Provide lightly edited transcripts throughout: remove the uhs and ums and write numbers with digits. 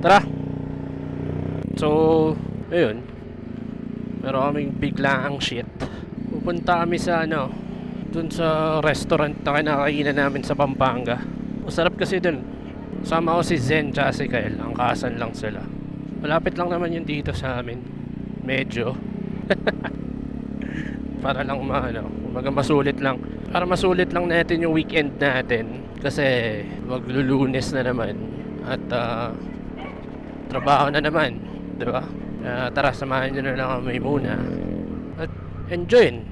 Tara! So, ayun. Pero kaming biglaang shit. Pupunta kami sa dun sa restaurant na kinakainan namin sa Pampanga. Masarap kasi dun. Sama ko si Zen tsaka si Kyle. Ang kasan lang sila. Malapit lang naman yun dito sa amin. Medyo. Para lang kumbaga masulit lang. Para masulit lang natin yung weekend natin. Kasi maglulunes na naman. At trabaho na naman. Diba? Tara, samahan nyo na lang kami muna. At enjoyin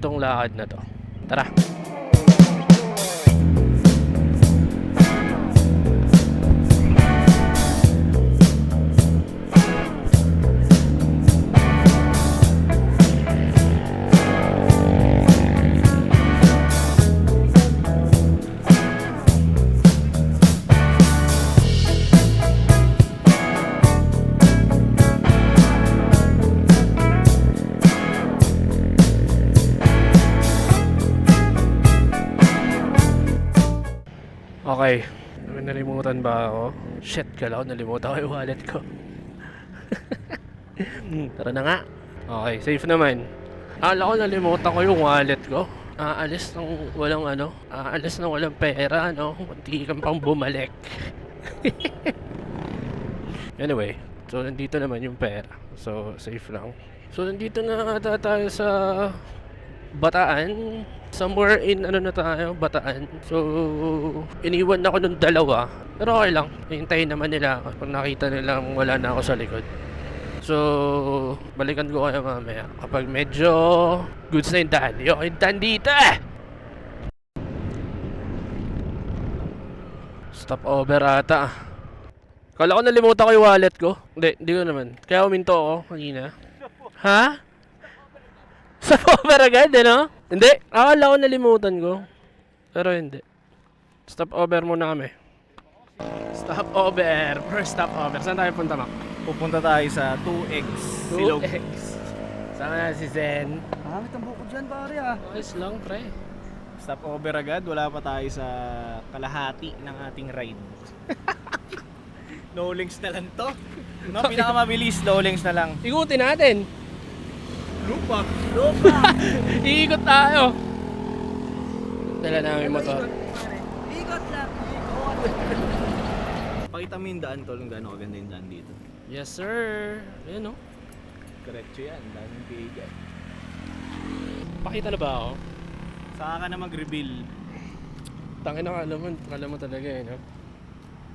tong lakad na to. Tara. Okay. Nalimutan ba ako? Shit, kala ko nalimutan ko yung wallet ko. Tara na nga. Okay, safe naman. Akala ko nalimutan ko yung wallet ko. Aalis ng walang pera, Munti kang pang bumalik. Anyway, so nandito naman yung pera. So, safe lang. So, nandito na ata tayo sa Bataan. Somewhere in na tayo, Bataan. So, iniwan ako ng dalawa. Pero okay lang. Hintayin naman nila ako. Pag nakita nila wala na ako sa likod. So, balikan ko kayo mamaya. Kapag medyo goods na yung daan. Yung daan dito eh! Stop over ata. Kala ko nalimutan ko yung wallet ko. Hindi ko naman. Kaya uminto ako kanina. Ha? Stop over agad, Hindi. Akala ko nalimutan ko. Pero hindi. Stop over muna kami. Stop over. First stop over. Saan tayo punta, Mac? Pupunta tayo sa 2X Silog. 2X. Sama na si Zen. Pangit ang buko dyan, pare Ayos lang, pre. Stop over agad, wala pa tayo sa kalahati ng ating ride. No links na lang to. Pinakamabilis, no links na lang. Ikutin natin. Lupa! Iikot tayo. Dala namin yung motor. Ikot lang! Pakita mo yung daan, tol, kung gaano kaganda yung daan dito. Yes, sir. Ayan, Diretso yan, daming bigat. Pakita na ba ako? Saka ka na mag-reveal. Tangin na alam mo talaga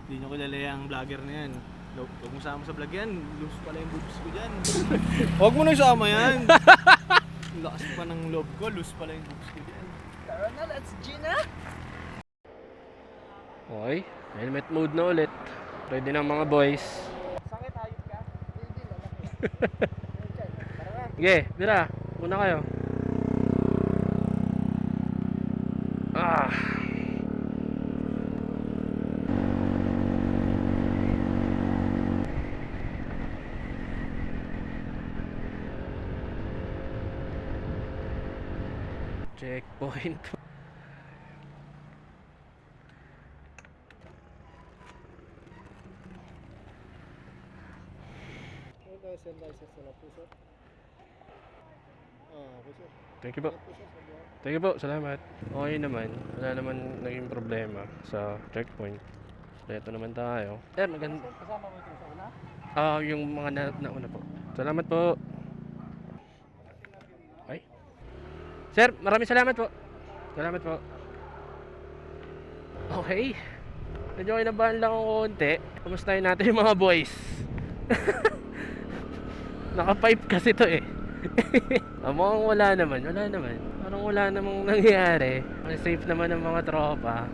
Hindi nyo kilala yung vlogger na yan. Huwag mo sama sa vlog yan, loose pala yung boobs ko dyan. Huwag mo na isama yan. Lakas pa ng loob ko, loose pala yung boobs ko dyan. Tara na, let's Gina! Okay, helmet mode na ulit. Ready na mga boys. Sakit, hayop ka? Hindi, lalaki. Tara na. Sige, bira. Una kayo. Checkpoint. Thank you po. Thank you po, salamat. Okay naman, wala naman naging problema sa checkpoint. Dito naman tayo. Maganda. Kasama mo ito sa una? Yung mga nauna po. Salamat po. Ay. Sir, maraming salamat po. Salamat po. Okay. Medyo kinabahan lang ako konti. Kumustahin natin yung mga boys. Naka-pipe kasi to eh. Mukhang wala naman. Parang wala namang nangyayari. Safe naman ang mga tropa.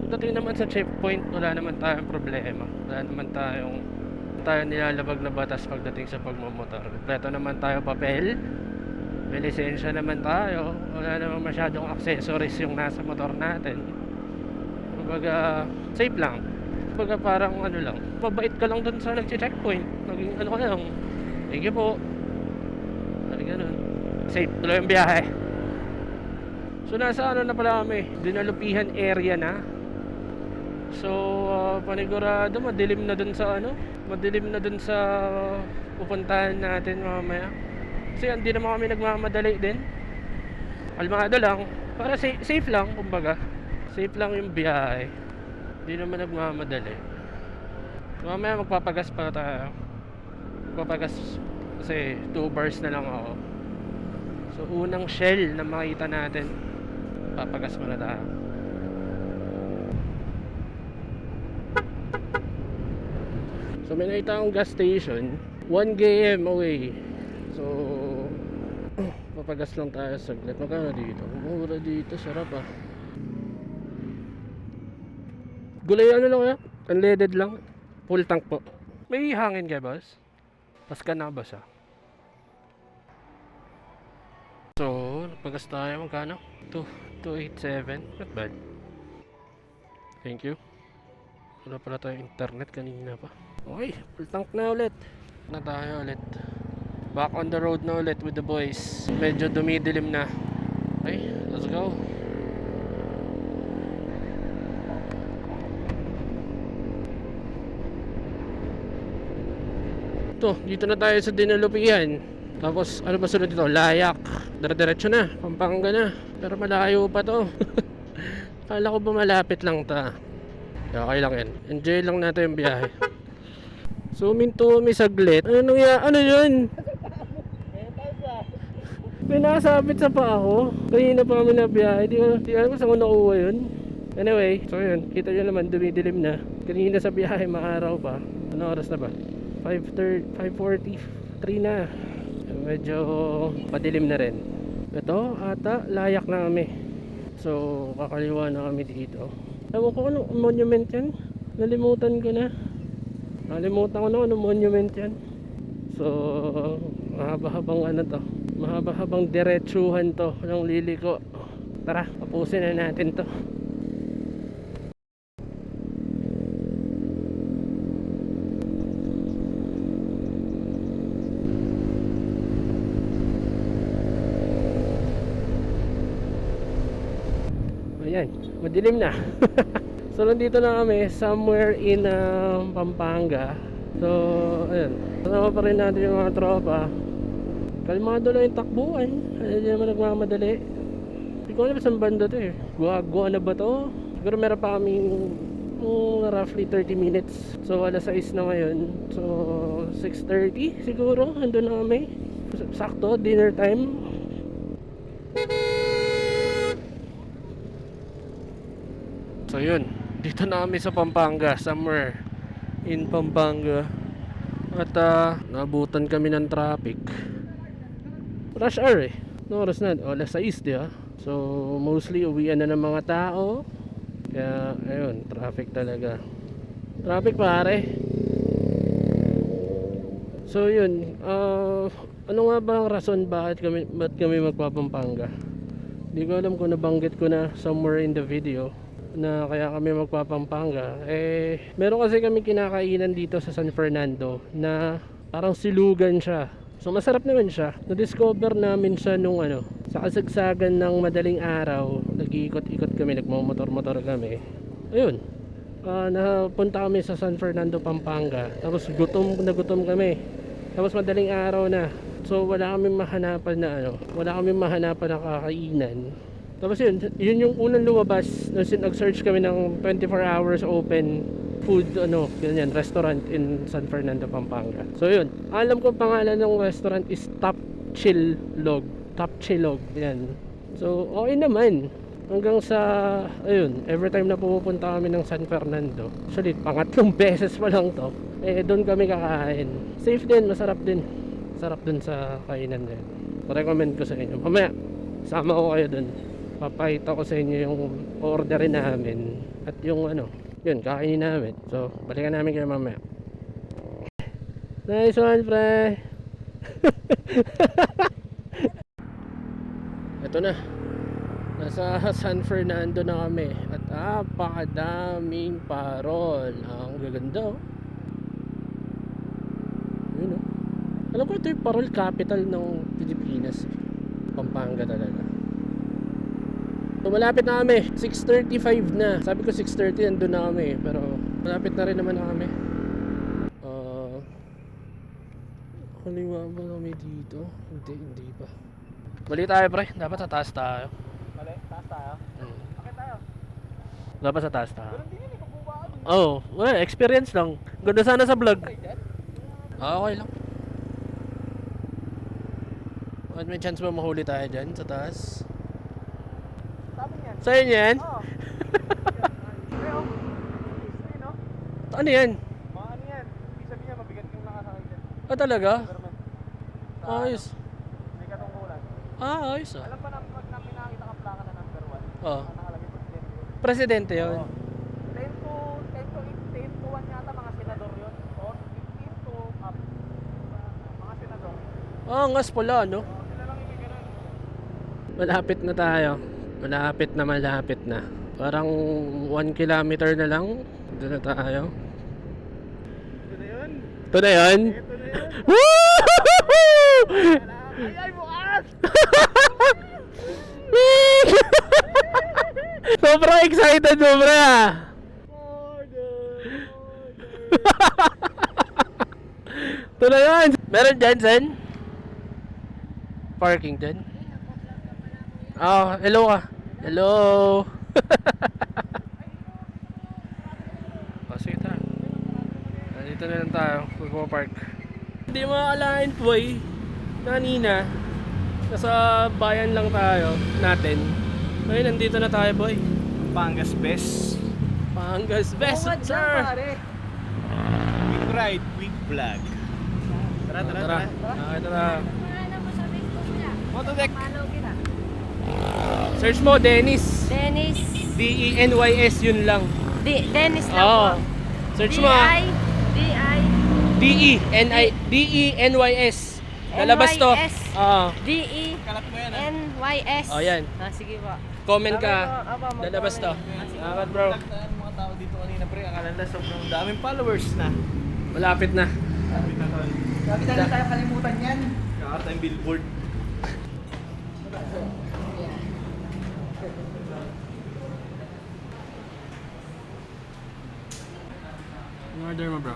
Pagdating naman sa checkpoint, wala naman tayong problema. Wala naman tayong nilalabag na batas pagdating sa pagmamotor. Kompleto naman tayo papel. May lisensya naman tayo. Wala naman masyadong accessories yung nasa motor natin. Kumbaga, safe lang. Kumbaga parang lang. Mabait ka lang dun sa nag-checkpoint. Naging ka lang. Thank you po. Ganun. Safe. Tuloy ang biyahe. So nasa na pala kami. Dinalupihan area na. So panigurado madilim na dun sa ano, madilim na dun sa pupuntahan natin mamaya. Kasi hindi naman kami nagmamadali din. Kalmado lang, para safe lang kumbaga. Safe lang yung biyahe. Hindi naman nagmamadali. Mamaya magpapagas pa tayo. Magpapagas kasi 2 bars na lang ako. So unang shell na makita natin, papagas muna tayo. So may nakita akong gas station 1 km away. So papagas lang tayo saglit. Magkano dito? Mura dito, sarap ah. Gulay ano lang kaya? Unleaded lang. Full tank po. May hangin kaya boss? Pas ka na ba siya? So, pagas tayo. Magkano? 287. Not bad. Thank you. Wala pala tayong internet kanina pa. Okay, full tank na ulit. Na tayo ulit. Back on the road na ulit with the boys. Medyo dumidilim na. Okay, let's go. Ito, dito na tayo sa Dinalupian. Tapos ano ba sunod dito? Layak. Dire-diretso na, Pampanga na. Pero malayo pa to. Kala ko ba malapit lang ta. Okay lang yan. Enjoy lang natin yung biyahe. So minto may saglit. Ano yun? May nakasabit sa paa ko. Kanina pa kami na biyahe. Di alam ko saan ko nakuha yun. Anyway, so yun. Kita nyo naman dumidilim na. Kanina sa biyahe maaraw pa. Ano oras na ba? 5:43 na. Medyo padilim na rin. Ito ata layak na kami. So kakaliwa na kami dito. Ewan ko anong monument yan. Nalimutan ko na anong monument yan. So mahaba-habang ano to, mahaba-habang diretsuhan to ng liliko. Tara, tapusin na natin to. Ayan, madilim na. So nandito na kami somewhere in Pampanga. So ayun, kasama pa rin natin yung mga tropa. Kalmado lang yung takbuhan. Hindi naman nagmamadali. Hindi ko alam saan banda to eh. Gua na ba to? Siguro meron pa kaming roughly 30 minutes. So alas 6 na ngayon. So 6:30 siguro andun na kami. Sakto, dinner time. So yun, dito na kami sa Pampanga, somewhere in Pampanga. At nabutan kami ng traffic. Rush hour eh. No oras na, alas 6 di ba? So mostly uwian na ng mga tao. Kaya ayun, traffic talaga. Traffic pare. So yun, ano nga ba ang rason ba't kami magpapampanga? Hindi ko alam kung nabanggit ko na somewhere in the video na kaya kami magpapampanga. Meron kasi kami kinakainan dito sa San Fernando na parang silugan siya. So masarap naman siya. Na-discover namin siya nung sa kasagsagan ng madaling araw. Nag-iikot-ikot kami, nagmamotor-motor kami. Ayun, napunta kami sa San Fernando, Pampanga. Tapos gutom kami. Tapos madaling araw na. So wala kaming mahanapan na kakainan. Tapos yun yung unang lumabas nung nag-search kami ng 24 hours open food ganyan, restaurant in San Fernando, Pampanga. So yun, alam ko pangalan ng restaurant is Top Chillog. Yan. So okay naman. Hanggang sa every time na pumupunta kami ng San Fernando. Actually, pangatlong beses pa lang to. Doon kami kakain. Safe din, masarap din. Sarap dun sa kainan din. Recommend ko sa inyo. Mamaya, sama ko kayo dun. Papakita ko sa inyo yung orderin namin at yung yun, kakainin namin. So, balikan namin kayo mamaya. Nice one, pre. Ito na. Nasa San Fernando na kami at napakadaming parol. Ang gaganda oh. Yun oh. Alam ko ito yung parol capital ng Pilipinas. Pampanga talaga. So malapit na kami, 6:35 na. Sabi ko 6:30 nandun na kami, pero Malapit na rin naman na kami. Kaliwa ba kami dito? Hindi pa. Bali tayo pre, dapat sa taas tayo. Mali, taas tayo. Bakit tayo? Dapat sa taas tayo. Pero hindi yun, pagbubahan. Oh, well, experience lang. Ganda sana sa vlog. Okay lang. At may chance ba mahuli tayo dyan sa taas? Sabi niyan. Sa'yo yan? Oo. Pero, no? Ano yan? Mga ano yan? Ibig sabihin niya, mabigat yung nakasakay dyan. Ah, talaga? Government. Ayos. May katungkulan. Ayos ah. Alam pa na, pag na pinakita ka plaka na number 1. Oh. Nakalagay presidente. Presidente yun. 10 to 1 yata mga senador yun. Or 15 to up. Mga senador. Ah, ngas pala, no? Sila lang yung ganun. Malapit na tayo. Malapit na. Parang 1 kilometer na lang. Doon na tayo. Ito na yun. Ito na yun? Ito na yun. Woo! Ay, bukas! Sobrang excited mo, bro. Ito na yun. Meron dyan, Zen? Parking dyan? Hello ka. Hello. Sige ta. Nandito na lang tayo. Magpo-park. Hindi mo akalain, boy. Kanina, nasa bayan lang tayo natin. Ngayon, nandito na tayo, boy. Pangas best. Pangas best, sir. Quick ride, quick vlog. Tara. Tara. Ano mo sa Facebook niya? Motodeck. Follow kita. Search mo, Dennis. Dennis. D-E-N-Y-S, yun lang. Dennis lang Oo. po. Search mo. D-E-N-Y-S. Lalabas to. NYS. Oo. Kalat mo yan, ah. D-E-N-Y-S. Oh, yan. Sige po. Comment ka. Aba, Lalabas to. Salamat, bro. Nagtaan mga tao dito kanina, pre. Akala nila sobrang daming followers na. Malapit na. Sabi na tayo. Sabi na tayo kalimutan yan. Kakata yung billboard. Yung order mo, bro.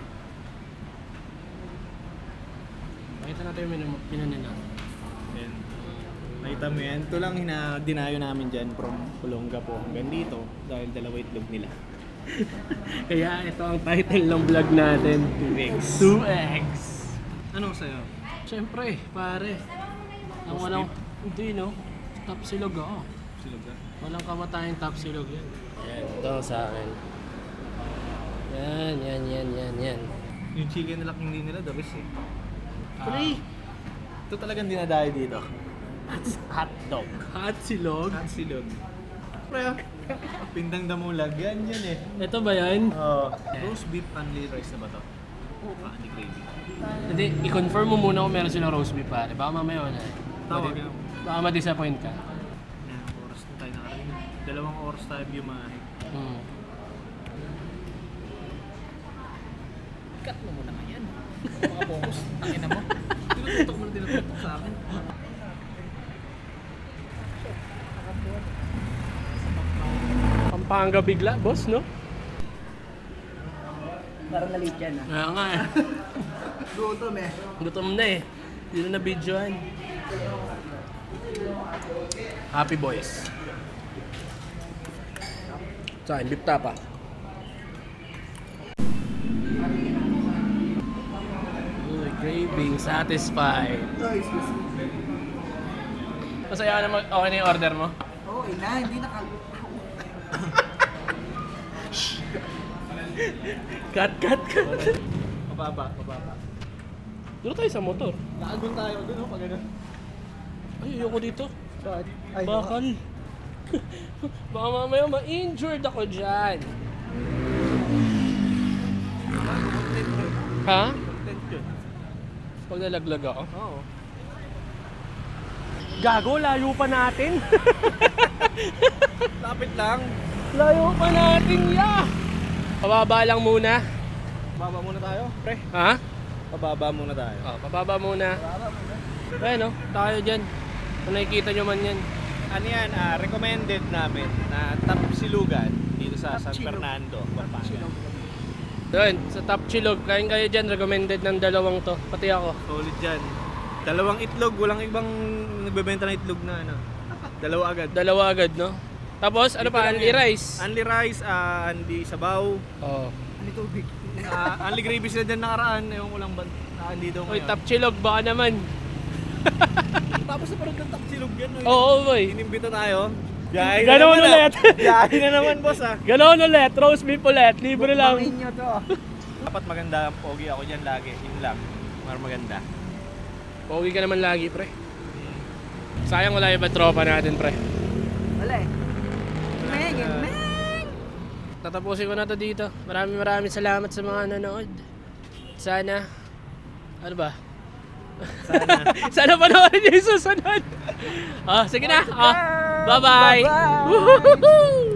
Pakita natin yung menu nila. Yan. Nakita mo yan. Ito lang dinayo namin dyan from Olonga po hanggang dito dahil dalawa itlog nila. Kaya ito ang title ng vlog natin. 2X. 2X. Anong sa'yo? Siyempre, pare. Ang walang, hindi no. Top silog ako. Silog ka? Walang kamatayang top silog yan. Yan, ito sa akin. Yan. Yung chicken nila hindi nila, the best eh. Pre! Ito talagang dinadayo dito. Hot dog. Hot silog. Hot silog. Pre, pindang damulag. Yan eh. Ito ba yan? Roast beef only rice na ba to? Hindi gravy. Hindi, i-confirm mo muna kung meron silang roast beef pare. Baka mamaya wala eh. Tawag yan. Baka ma-disappoint ka. Yan, oras na tayo nakarating. 2 oras tayo biyahe. Hmm. Cut mo muna nga yan. Mga focus. Tangin na mo. Tinututok mo na tinututok sa akin. Pampanga bigla, boss, no? Parang nalit yan ah. Kaya nga eh. Gutom eh. Gutom na eh. Hindi na na-videoan. Happy boys. Sa akin, beef tapa. Uy, craving, satisfied. Guys, Masaya ka na okay na yung order mo? okay na, hindi na Cut. Mababa. Dito tayo sa motor. Nakagun tayo dun, pag gano'n. Ay, ayoko dito. Bakit? Ay, Bakal. Baka mamaya ma-injured ako dyan. Ha? Content yun. Pag nalaglag ako? Oo. Gago, layo pa natin. Lapit lang. Layo pa natin, ya! Pababa lang muna. Baba muna tayo, pre. Ha? Pababa muna tayo. Pababa muna. Ayun, tayo dyan. Kung nakikita nyo man yan. Ano yan, recommended namin na top silugan dito sa San Fernando, Pampanga. Doon, sa Top Chilog. Kain kayo dyan, recommended ng dalawang to. Pati ako. Solid dyan. Dalawang itlog, walang ibang nagbebenta ng itlog na ano. Dalawa agad. Dalawa agad, no? Tapos, ano Dito pa? lang Only yan. rice. Only rice, only sabaw. Oo. Ano tubig? Only gravy sila dyan nakaraan. Ewan ko lang ba dito Uy, ngayon. Top Chilog, baka naman. Tapos na parang ng taksilog yan. No? Oo, boy. Inimbita tayo. Biyahe na Ganon naman, ulit. Biyahe na naman, boss ah. Ganon ulit, roast beef ulit, libre lang. Bukbangin nyo to. Dapat maganda ang pogi ako dyan lagi. Yun lang. Para maganda. Pogi ka naman lagi, pre. Sayang wala yung ibang tropa natin, pre. Wala eh. Meng, meng. Tatapusin ko na to dito. Maraming salamat sa mga nanood. Sana, ano ba? Sana. Sana panoorin niyo yung susunod. Sige na. Bye-bye. Bye-bye. Woohoo!